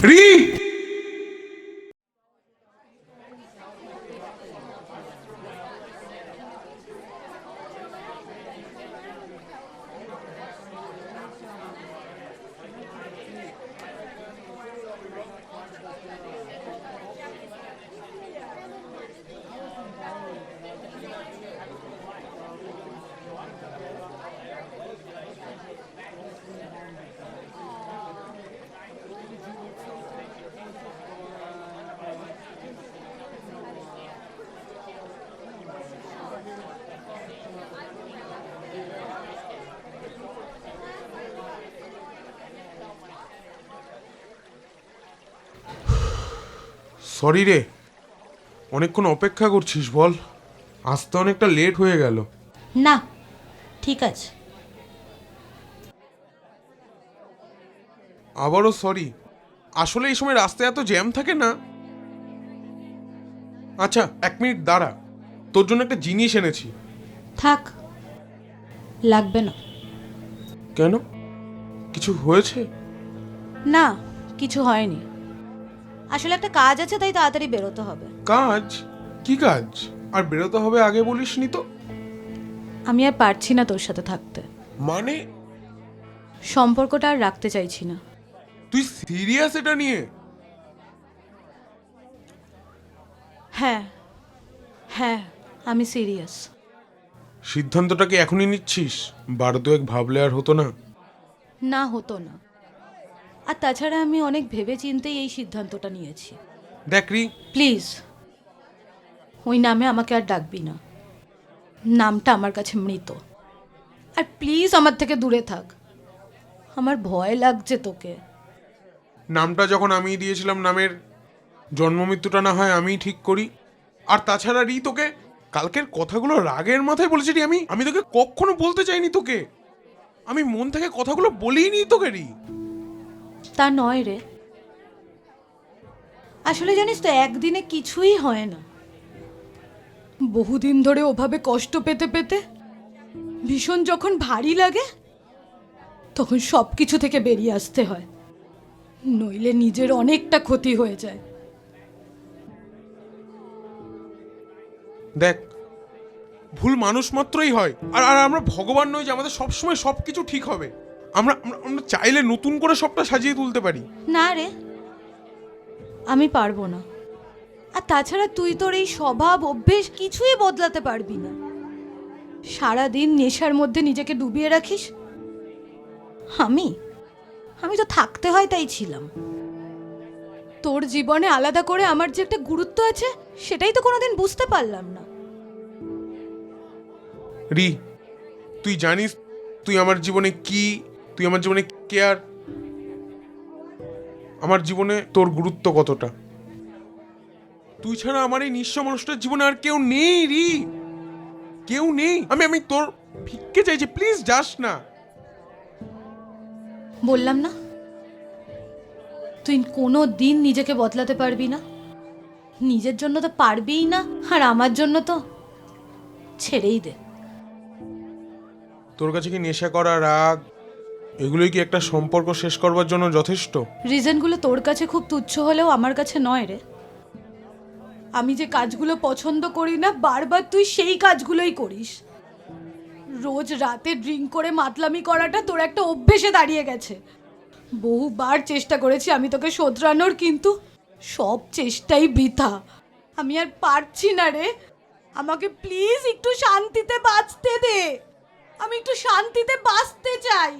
রি, সরি রে, অনেকক্ষণ অপেক্ষা করছিস বল? আসতে অনেকটা লেট হয়ে গেল। না, ঠিক আছে। আবারও সরি, আসলে এই সময় রাস্তায় এত জ্যাম থাকে না। আচ্ছা, 1 মিনিট দাঁড়া, তোর জন্য একটা জিনিস এনেছি। থাক, লাগবে না। কেন, কিছু হয়েছে? না, কিছু হয়নি। আসলে একটা কাজ আছে, তাই তাড়াতাড়ি বেরোতে হবে। কাজ? কি কাজ? আর বেরোতে হবে আগে বলিসনি তো। আমি আর পারছি না তোর সাথে থাকতে। মানে? সম্পর্কটা আর রাখতে চাইছি না। তুই সিরিয়াস এটা নিয়ে? হ্যাঁ হ্যাঁ, আমি সিরিয়াস। সিদ্ধান্তটাকে এখনই নিচ্ছিস? 12 ভাবলে আর হতো না? না, হতো না। আর তাছাড়া আমি অনেক ভেবে চিন্তেই এই সিদ্ধান্তটা নিয়েছি। দেখ রি, প্লিজ, ওই নামে আমাকে আর ডাকবি না। নামটা আমার কাছে মৃত। আর প্লিজ আমার থেকে দূরে থাক। আমার ভয় লাগছে তোকে। নামটা যখন আমি দিয়েছিলাম, নামের জন্ম মৃত্যুটা না হয় আমি ঠিক করি। আর তাছাড়া রি, তোকে কালকের কথাগুলো রাগের মাথায় বলেছি রি। আমি আমি তোকে কখনো বলতে চাইনি তোকে। আমি মন থেকে কথাগুলো বলিনি তোকে রি। তা নয় রে, আসলে জানিস তো, একদিনে কিছুই হয় না। বহুদিন ধরে ওভাবে কষ্ট পেতে পেতে ভীষণ যখন ভারী লাগে, তখন সব কিছু থেকে বেরিয়ে আসতে হয়, নইলে নিজের অনেকটা ক্ষতি হয়ে যায়। দেখ, ভুল মানুষ মাত্রই হয়। আর আর আমরা ভগবান নই যে আমাদের সবসময় সব কিছু ঠিক হবে। আমরা আমরা আমরা চাইলে নতুন করে সবটা সাজিয়ে তুলতে পারি। না রে, আমি পারবো না। আর তাছাড়া তুই তোর এই স্বভাব অভ্যেস কিছুই বদলাতে পারবি না। সারাদিন নেশার মধ্যে নিজেকে ডুবিয়ে রাখিস। আমি আমি তো থাকতে হয় তাই ছিলাম। তোর জীবনে আলাদা করে আমার যে একটা গুরুত্ব আছে, সেটাই তো কোনোদিন বুঝতে পারলাম না। রি, তুই জানিস তুই আমার জীবনে কি, তুই আমার জীবনে কে, আর আমার জীবনে তোর গুরুত্ব কতটা। তুই ছাড়া আমার এই নিঃস্ব মানুষটার জীবনে আর কেউ নেই রি, কেউ নেই। আমি আমি তোর ভিক্ষে চাইছি, প্লিজ যাস না। বললাম না, তুই কোনো দিন নিজেকে বদলাতে পারবি না। নিজের জন্য তো পারবিই না, আর আমার জন্য তো ছেড়েই দে। তোর কাছে কি নেশা করা, রাগ, এগুলোই কি একটা সম্পর্ক শেষ করবার জন্য যথেষ্ট? রিজনগুলো তোর কাছে খুব তুচ্ছ হলেও আমার কাছে নয় রে। আমি যে কাজগুলো পছন্দ করি না, বারবার তুই সেই কাজগুলোই করিস। রোজ রাতে ড্রিঙ্ক করে মাতলামি করাটা তোর একটা অভ্যেসে দাঁড়িয়ে গেছে। বহুবার চেষ্টা করেছি আমি তোকে শোধরানোর, কিন্তু সব চেষ্টাই বৃথা। আমি আর পারছি না রে। আমাকে প্লিজ একটু শান্তিতে বাঁচতে দে। আমি একটু শান্তিতে বাঁচতে চাই।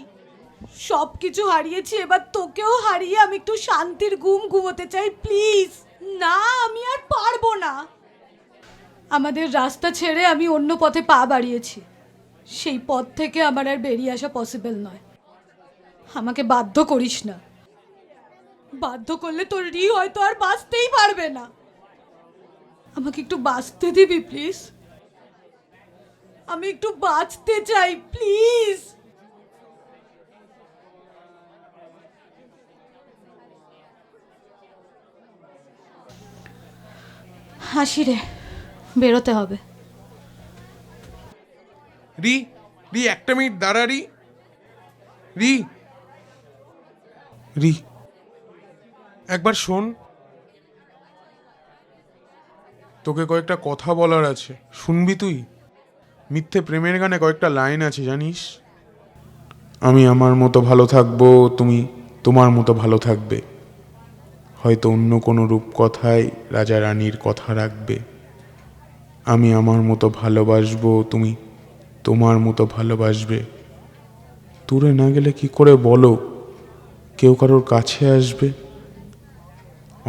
সব কিছু হারিয়েছি, এবার তোকেও হারিয়ে আমি একটু শান্তির ঘুম ঘুমোতে চাই, প্লিজ। না, আমি আর পারবো না। আমাদের রাস্তা ছেড়ে আমি অন্য পথে পা বাড়িয়েছি। সেই পথ থেকে আমার আর বেরিয়ে আসা পসিবল নয়। আমাকে বাধ্য করিস না। বাধ্য করলে তোর রি হয়তো আর বাঁচতেই পারবে না। আমাকে একটু বাঁচতে দিবি প্লিজ? আমি একটু বাঁচতে চাই, প্লিজ। হাসি রে, বেরোতে হবে। রি, রি 1 মিনিট দাঁড়া রি। রি, রি, একবার শোন, তোকে কয়েকটা কথা বলার আছে, শুনবি তুই? মিথ্যে প্রেমের গানে কয়েকটা লাইন আছে জানিস? আমি আমার মতো ভালো থাকবো, তুমি তোমার মতো ভালো থাকবে, হয়তো অন্য কোনো রূপকথায় রাজা রানীর কথা রাখবে। আমি আমার মতো ভালোবাসবো, তুমি তোমার মতো ভালোবাসবে। দূরে না গেলে কি করে বলো কেউ কারোর কাছে আসবে?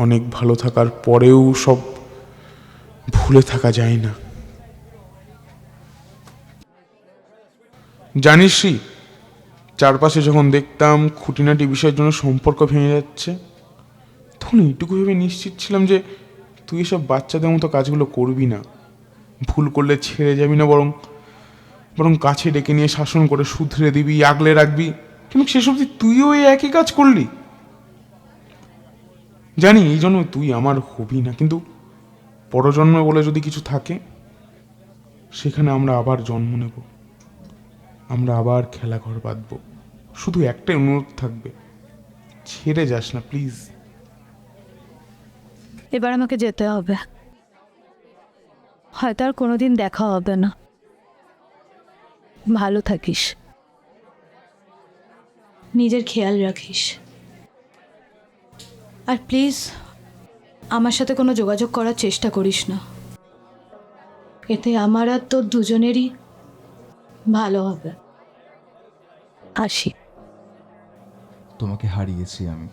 অনেক ভালো থাকার পরেও সব ভুলে থাকা যায় না। জানিসই, চারপাশে যখন দেখতাম খুঁটিনাটি বিষয়ের জন্য সম্পর্ক ভেঙে যাচ্ছে, তখন এইটুকু ভেবে নিশ্চিত ছিলাম যে তুই এসব বাচ্চাদের মতো কাজগুলো করবি না। ভুল করলে ছেড়ে যাবি না, বরং বরং কাছে ডেকে নিয়ে শাসন করে শুধরে দিবি, আগলে রাখবি। কিন্তু শেষ অবধি তুইও এই একই কাজ করলি। জানি এই জন্য তুই আমার হবি না, কিন্তু পরজন্ম বলে যদি কিছু থাকে, সেখানে আমরা আবার জন্ম নেব, আমরা আবার খেলাঘর বাঁধব। শুধু একটাই অনুরোধ থাকবে, ছেড়ে যাস না প্লিজ। এবার আমাকে যেতে হবে, হয়তো আর কোনোদিন দেখা হবে না। ভালো থাকিস, নিজের খেয়াল রাখিস, আর প্লিজ আমার সাথে কোনো যোগাযোগ করার চেষ্টা করিস না। এতে আমার আর তোর দুজনেরই ভালো হবে। আসি। তোমাকে হারিয়েছি আমি,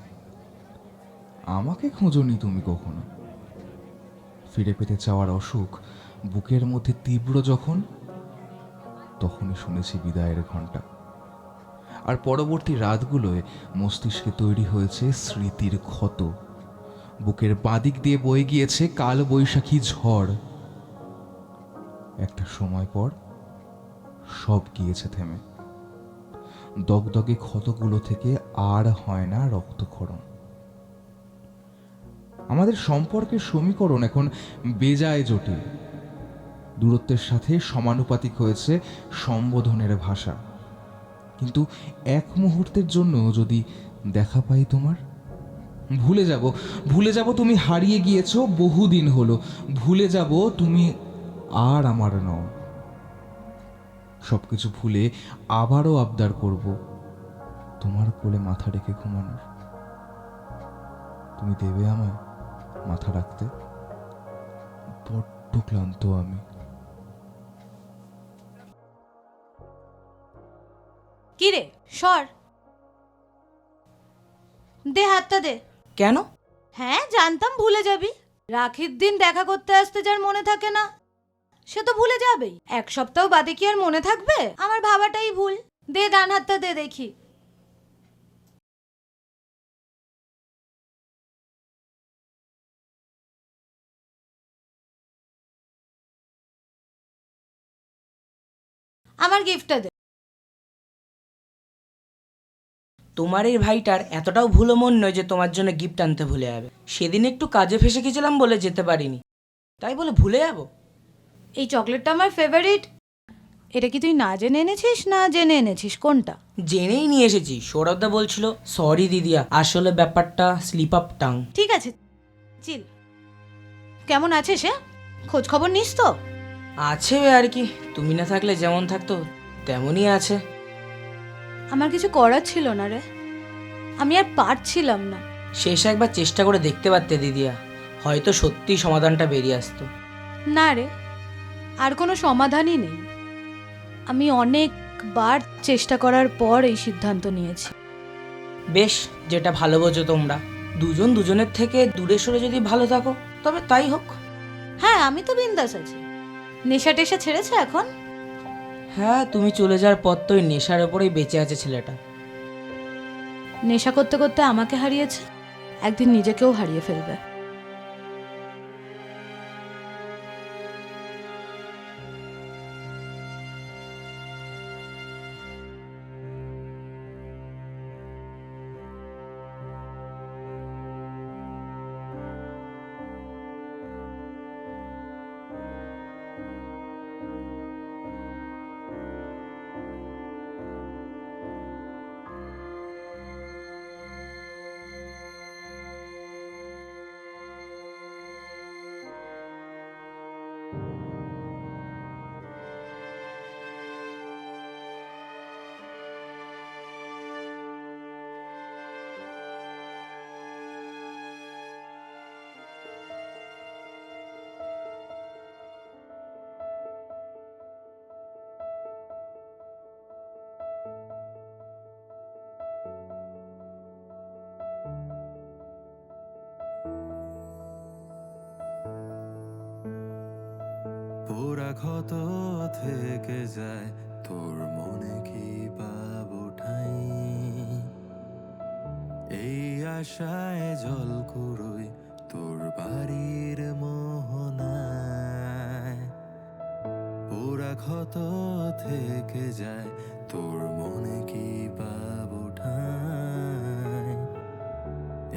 আমাকে খোঁজোনি তুমি কখনো। ফিরে পেতে চাওয়ার অসুখ বুকের মধ্যে তীব্র যখন, তখনই শুনেছি বিদায়ের ঘণ্টা। আর পরবর্তী রাতগুলোয় মস্তিষ্কে তৈরি হয়েছে স্মৃতির ক্ষত। বুকের বাদিক দিয়ে বয়ে গিয়েছে কাল বৈশাখী ঝড়। একটা সময় পর সব গিয়েছে থেমে, দগদগে ক্ষতগুলো থেকে আর হয় না রক্তক্ষরণ। আমাদের সম্পর্কের সমীকরণ এখন বেজায় জটিল। দূরত্বের সাথে সমানুপাতিক হয়েছে সম্বোধনের ভাষা। কিন্তু এক মুহূর্তের জন্য যদি দেখা পাই তোমার, ভুলে যাব, ভুলে যাব তুমি হারিয়ে গিয়েছো বহুদিন হলো। ভুলে যাব তুমি আর আমার নও। সবকিছু ভুলে আবারও আবদার করব তোমার কোলে মাথা রেখে ঘুমানোর। তুমি দেবে আমায় মাথা রাখতে? বড্ড ক্লান্ত আমি। কি রে, সর, দে হাতটা দে। কেন? হ্যাঁ, জানতাম ভুলে যাবি। রাখির দিন দেখা করতে আসতে যার মনে থাকে না, সে তো ভুলে যাবেই। এক সপ্তাহ বাদে কি আর মনে থাকবে? আমার ভাবাটাই ভুল। দে ডান হাতটা দে দেখি। আমার গিফটটা দে। তোমার এই ভাইটার এতটাও ভুলো মন নয় যে তোমার জন্য গিফট আনতে ভুলে যাবে। সেদিন একটু কাজে ফেসে গেছিলাম বলে যেতে পারিনি, তাই বলে ভুলে যাব? এই চকলেটটা আমার ফেভারিট। এটা কি তুই না জেনে এনেছিস না জেনে এনেছিস, কোনটা? জেনেই নিয়ে এসেছি। সৌরভদা বলছিল সরি দিদিয়া, আসলে ব্যাপারটা স্লিপ আপ টাং। ঠিক আছে, চিল। কেমন আছে সে? খোঁজ খবর নিস তো? আছে আর কি, তুমি না থাকলে যেমন থাকতো তেমনই আছে। আমার কিছু করার ছিল না রে, আমি আর পারছিলাম না। শেষ একবার চেষ্টা করে দেখতে পারতে দিদিয়া, হয়তো সত্যি সমাধানটা বেরিয়ে আসতো। না রে, আর কোনো সমাধানই নেই। আমি অনেকবার চেষ্টা করার পর এই সিদ্ধান্ত নিয়েছি। বেশ, যেটা ভালো বোঝো তোমরা। দুজন দুজনের থেকে দূরে সরে যদি ভালো থাকো তবে তাই হোক। হ্যাঁ, আমি তো বিন্দাস আছি। নেশা টেশা ছেড়েছে এখন? হ্যাঁ, তুমি চলে যাওয়ার পর তো ওই নেশার ওপরেই বেঁচে আছে ছেলেটা। নেশা করতে করতে আমাকে হারিয়েছে, একদিন নিজেকেও হারিয়ে ফেলবে। পোড়া ক্ষত থেকে যায়, তোর মনে কি পাবো ঠাই? এই আশায় জল কুড়োই তোর বাড়ির মোহনায়। পোড়া ক্ষত থেকে যায়, তোর মনে কি পাবো ঠাই?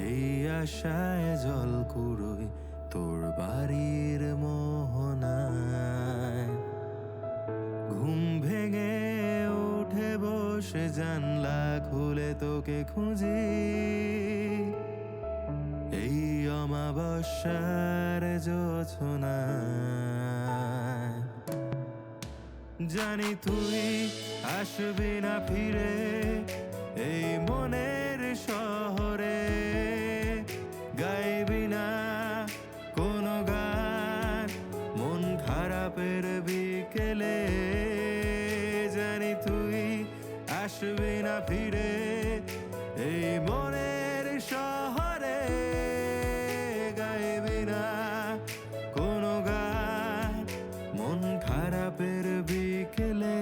এই আশায় জল কুড়োই তোর বাড়ির মোহনায়। ঘুম ভেঙে উঠে বসে জানলা খুলে তোকে খুঁজি, এই অমাবস্যার জোছনায়। জানি তুই আসবি না ফিরে এই মনের শহরে, গাইবি না কোনো গান মন খারাপের বিকেলে। জানি তুই আসবি না ফিরে এই মনের শহরে, গাইবি না কোনো গান মন খারাপের বিকেলে।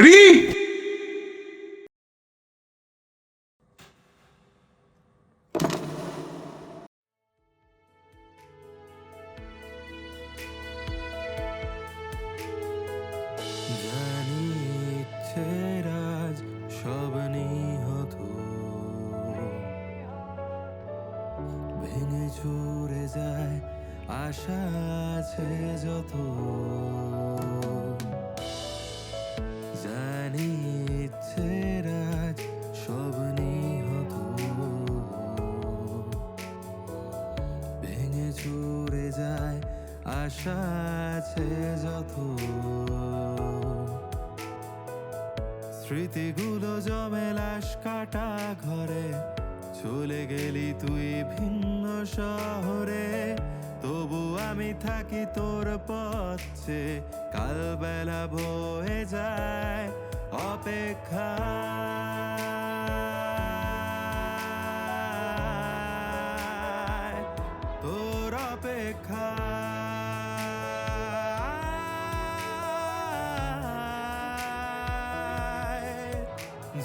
রি, জানি ইচ্ছের আজ সব নিহত, ভেঙে চুরে যায় আশা আছে যত। জানি ইচ্ছের আজ সব নিহত, ভেঙে চুরে যায় আশা আছে যত। স্মৃতিগুলো জমে লাশ কাটা ঘরে, চলে গেলি তুই ভিন্ন শহরে। তবু আমি থাকি তোর পথে, কাল বেলা বয়ে যায় অপেক্ষা। তোর অপেক্ষা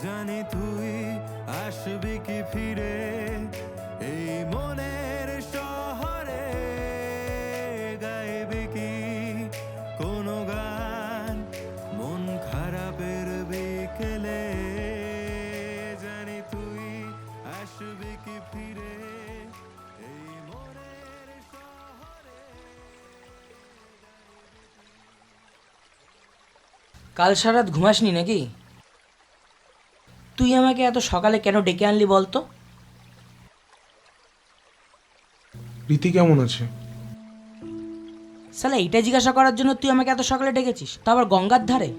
জানি তুই আসবি কি ফিরে এই মনের শহরে, গাইবি কি কোনো গান মন খারাপের বিকেলে। জানি তুই আসবি কি ফিরে এই মনের শহরে। কাল সারা রাত ঘুমাসনি নাকি? তুই আমাকে এত সকালে কেন ডেকে আনলি বলতো? রীতি কেমন আছে? শালা এইটা জিজ্ঞাসা করার জন্য তুই আমাকে এত সকালে ডেকেছিস, তা আবার গঙ্গার ধারে?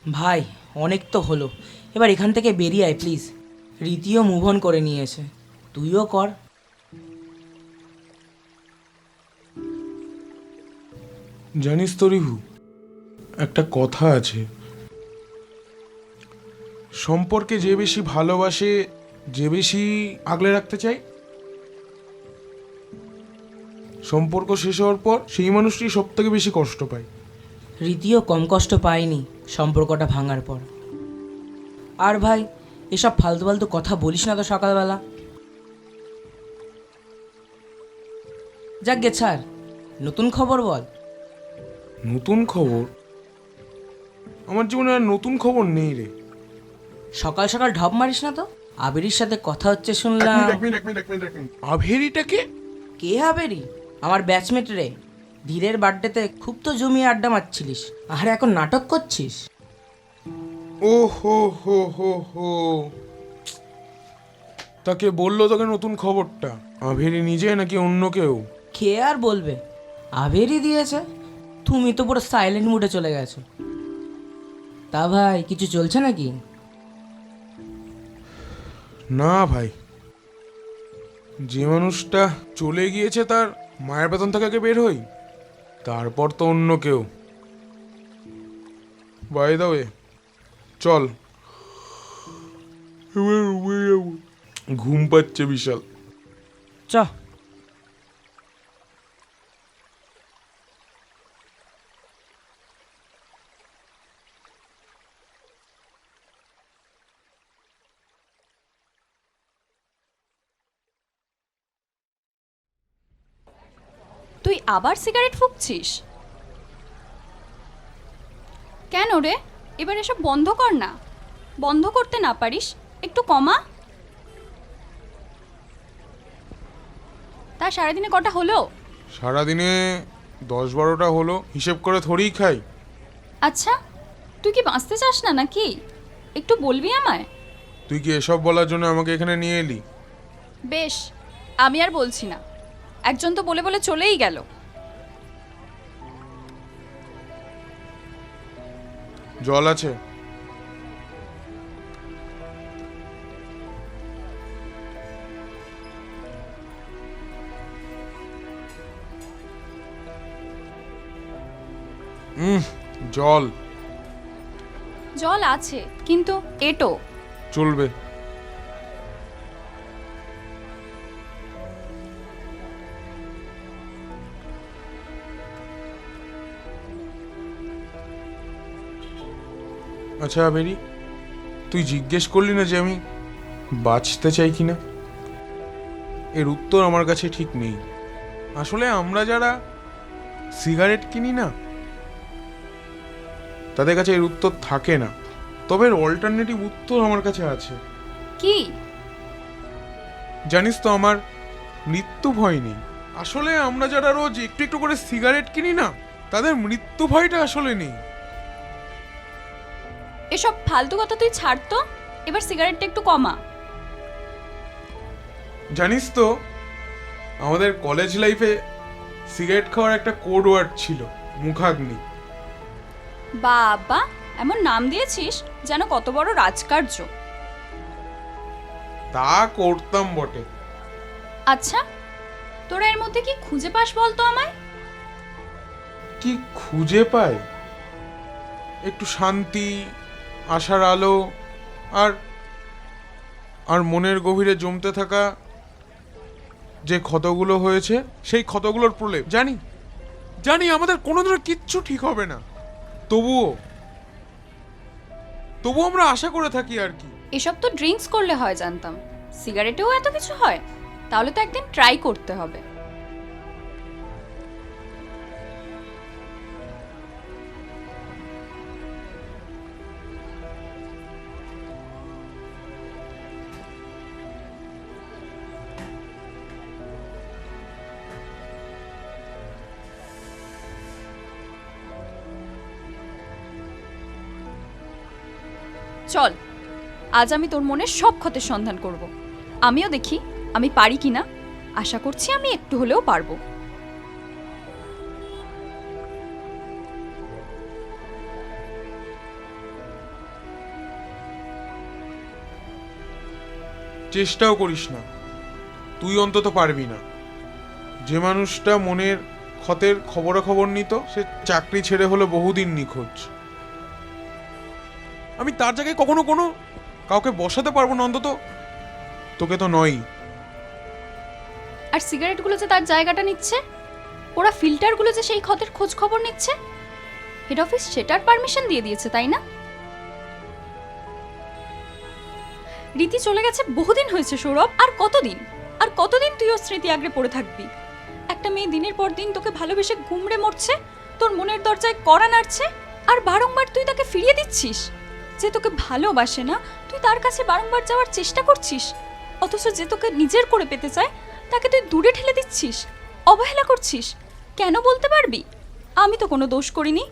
ভাই অনেক তো হলো, এবার এখান থেকে বেরিয়ে আয় প্লিজ। রীতিও মুভ অন করে নিয়েছে, তুইও কর। জানিস তো রিভু, একটা কথা আছে, সম্পর্কে যে বেশি ভালোবাসে, যে বেশি আগলে রাখতে চায়, সম্পর্ক শেষ হওয়ার পর সেই মানুষটি সব থেকে বেশি কষ্ট পায়। রীতিও কম কষ্ট পায়নি সম্পর্কটা ভাঙার পর। আর ভাই এসব ফালতু ফালতু কথা বলিস না তো সকালবেলা। যাক গে ছাড়, নতুন খবর বল। নতুন খবর? আমার জীবনে আর নতুন খবর নেই রে। সকাল সকাল ঢপ মারিস না তো। আবেরির সাথে কথা হচ্ছে শুনলাম। আভেরিটাকে? কে আবেরি? আমার ব্যাচমেট রে। ধীরের বার্থডেতে খুব তো জমিয়ে আড্ডা মারছিলিস, আর এখন নাটক করছিস। ও হো হো হো হো, তাকে বললো তোকে নতুন খবরটা? আভেরি নিজে নাকি অন্য কেউ? কে আর বলবে, আবেরি দিয়েছে। তুমি তো পুরো সাইলেন্ট মুডে চলে গেছো। তা ভাই, কিছু চলছে নাকি? না ভাই, যে মানুষটা চলে গিয়েছে তার মায়ের বেতন থেকে আগে বের হই, তারপর তো অন্য কেউ। বাই দা ওয়ে, চল এবার রুমে যাবো, ঘুম পাচ্ছে বিশাল। চ। তুই আবার সিগারেট ফুঁকছিস কেন রে? এবার এসব বন্ধ কর না। বন্ধ করতে না পারিস? একটু কমা। তা সারাদিনে কটা হলো? সারাদিনে 10-12টা হলো, হিসেব করে থরেই খাই। আচ্ছা, তুই কি বাঁচতে চাস না নাকি? একটু বলবি আমায়? তুই কি এসব বলার জন্য আমাকে এখানে নিয়ে এলি? বেশ, আমি আর বলছি না। একজন তো বলে বলে চলেই গেল। জল আছে? জল জল আছে, কিন্তু এটো। চলবে। আচ্ছা বেরি, তুই জিজ্ঞেস করলি না যে আমি বাঁচতে চাই কিনা? এর উত্তর আমার কাছে ঠিক নেই। আসলে আমরা যারা সিগারেট কিনি না, তাদের কাছে এর উত্তর থাকে না। তবে এর অল্টারনেটিভ উত্তর আমার কাছে আছে। কি? জানিস তো, আমার মৃত্যু ভয় নেই। আসলে আমরা যারা রোজ একটু একটু করে সিগারেট কিনি না, তাদের মৃত্যু ভয়টা আসলে নেই। এসব ফালতু কথা তুই ছাড় তো। এবার সিগারেটটা একটু কমা। জানিস তো, আমাদের কলেজ লাইফে সিগারেট খাওয়ার একটা কোড ওয়ার্ড ছিল, মুখাগ্নি। বাবা, এমন নাম দিয়েছিস যেন কত বড় রাজকার্য। তা করতাম বটে। আচ্ছা, তোরা এর মধ্যে কি খুঁজে পাস বলতো আমায়? কি খুঁজে পায়? একটু শান্তি, আশার আলো, আর আর মনের গভীরে জমতে থাকা যে ক্ষতগুলো হয়েছে, সেই ক্ষতগুলোর প্রলেপ। জানি জানি আমাদের কোনোদিনও কিচ্ছু ঠিক হবে না, তবুও আমরা আশা করে থাকি আর কি। এসব তো ড্রিঙ্কস করলে হয় জানতাম, সিগারেটেও এত কিছু হয়? তাহলে তো একদিন ট্রাই করতে হবে। চল, আজ আমি তোর মনের সব ক্ষতের সন্ধান করব। আমিও দেখি আমি পারি কিনা। আশা করছি আমি একটু হলেও পারবো। চেষ্টাও করিস না, তুই অন্তত পারবি না। যে মানুষটা মনের ক্ষতের খবরাখবর নিত, সে চাকরি ছেড়ে হলো বহুদিন নিখোঁজ। আমি তার জায়গায় কখনো কোনো কাউকে বসাতে পারবো না, অন্তত তোকে তো নয়। আর সিগারেটগুলো যে তার জায়গাটা নিচ্ছে, ওরা ফিল্টারগুলো যে সেই ক্ষতের খোঁজ খবর নিচ্ছে, হেড অফিস সেটার পারমিশন দিয়ে দিয়েছে, তাই না? রীতি চলে গেছে বহুদিন হয়েছে সৌরভ। আর কতদিন তুই ওর স্মৃতি আগড়ে পড়ে থাকবি? একটা মেয়ে দিনের পর দিন তোকে ভালোবেসে গুমড়ে মরছে, তোর মনের দরজায় কড়া নাড়ছে, আর বারংবার তুই তাকে ফিরিয়ে দিচ্ছিস। যে তোকে ভালোবাসে না তুই তার কাছে বারংবার যাওয়ার চেষ্টা করছিস, অথচ যে তোকে নিজের করে পেতে চায় তাকে তুই দূরে ঠেলে দিচ্ছিস, অবহেলা করছিস। কেন বলতে পারবি? আমি তো কোনো দোষ করিনি,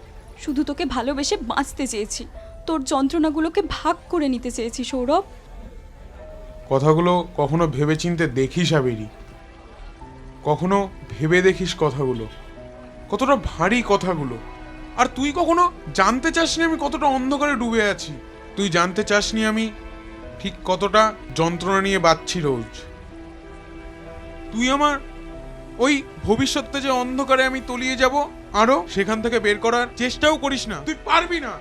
শুধু তোকে ভালোবেসে বাঁচতে চেয়েছি, তোর যন্ত্রণাগুলোকে ভাগ করে নিতে চেয়েছি সৌরভ। কথাগুলো কখনো ভেবেচিন্তে দেখিস আবেরি, কখনো ভেবে দেখিস কথাগুলো, কতটা ভারী কথাগুলো। আর তুই কখনো জানতে চাসনি আমি কতটা অন্ধকারে ডুবে আছি। তুই জানতে চাসনি আমি ঠিক কতটা যন্ত্রণা নিয়ে বাঁচছি রোজ। তুই আমার ওই ভবিষ্যৎটা যে অন্ধকারে আমি তলিয়ে যাব আরো, সেখান থেকে বের করার চেষ্টাও করিস না। তুই পারবি না,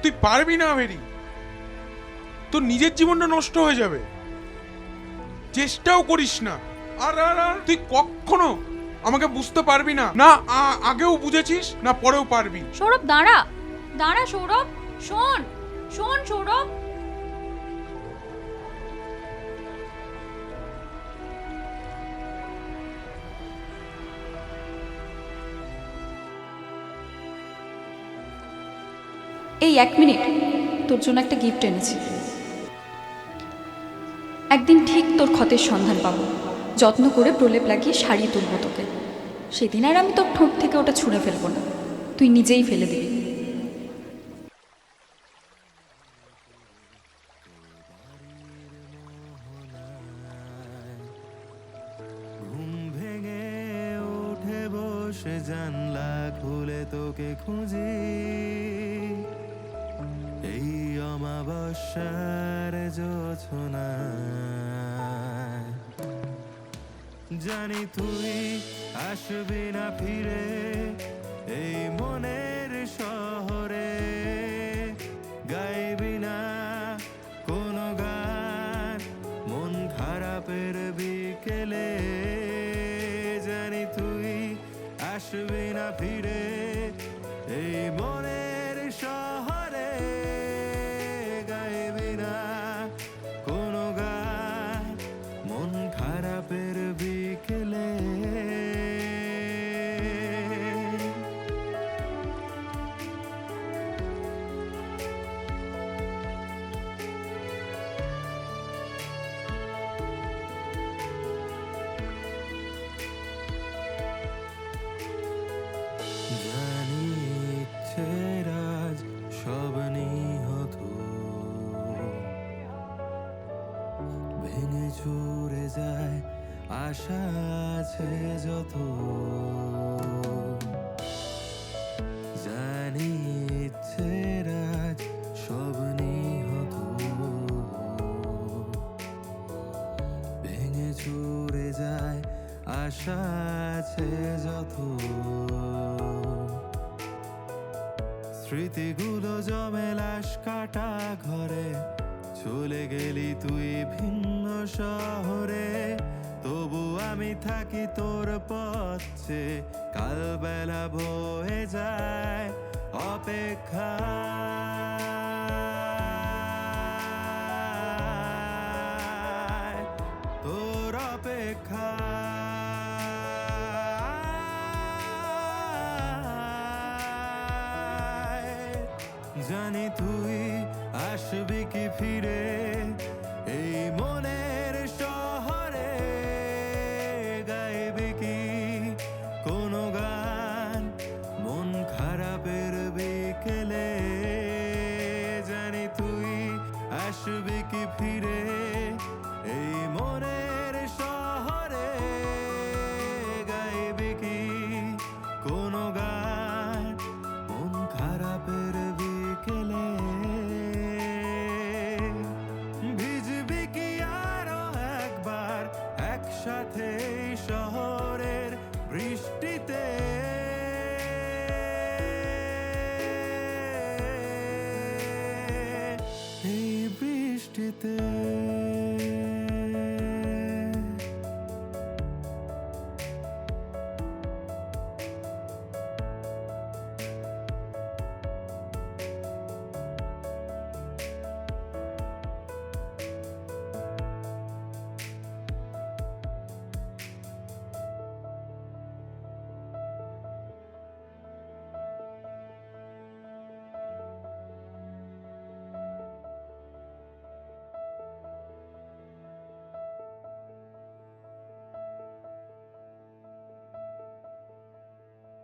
তুই পারবি না আবেরি। তোর নিজের জীবনটা নষ্ট হয়ে যাবে, চেষ্টাও করিস না। আর আর আর তুই কখনো আমাকে বুঝতে পারবি না, না আগেও বুঝেছিস না পরেও পারবি। সৌরভ দাঁড়া, দাঁড়া সৌরভ, শোন, শোন সৌরভ। এই 1 মিনিট, তোর জন্য একটা গিফট এনেছি। একদিন ঠিক তোর ক্ষতের সন্ধান পাবো, যত্ন করে প্রলেপ লাগিয়ে সারিয়ে তুলবো তোকে। সেদিন আর আমি তোর ঠোঁট থেকে ওটা ছুঁড়ে ফেলবো না, তুই নিজেই ফেলে দিবি। ঘুম ভেঙে উঠে বসে জানলা খুলে তোকে খুঁজি, এই অমাবস্যার জোছনায়। জানি তুই আসবি না ফিরে এই মনের শহরে, গাইবি না কোনো গান মন খারাপের বিকেলে। জানি তুই আসবি না ফিরে এই মনের শহরে, গাইবি না কোনো গান মন খারাপের বিকেলে। জানি ইচ্ছের আজ সব নিহত, ভেঙে চুরে যায় আশা আছে যত। জানি ইচ্ছের আজ সব নিহত, ভেঙে চুরে যায় আশা আছে যত। স্মৃতিগুলো জমে লাশ কাটা ঘরে, চলে গেলি তুই ভিন্ন শহরে। তবু আমি থাকি তোর পথে, কাল বেলা বয়ে যায় অপেক্ষা। তোর অপেক্ষা জানি তুই আসবি কি ফিরে এই মনের শহরে, গাইবি কি কোনো গান মন খারাপের বিকেলে। জানি তুই আসবি কি ফিরে এই মনের শহরে, গাইবি কি কোনো গান মন খারাপের বিকেলে। ভিজবি কি আরো একবার একসাথে শহরের বৃষ্টিতে, এই বৃষ্টিতে।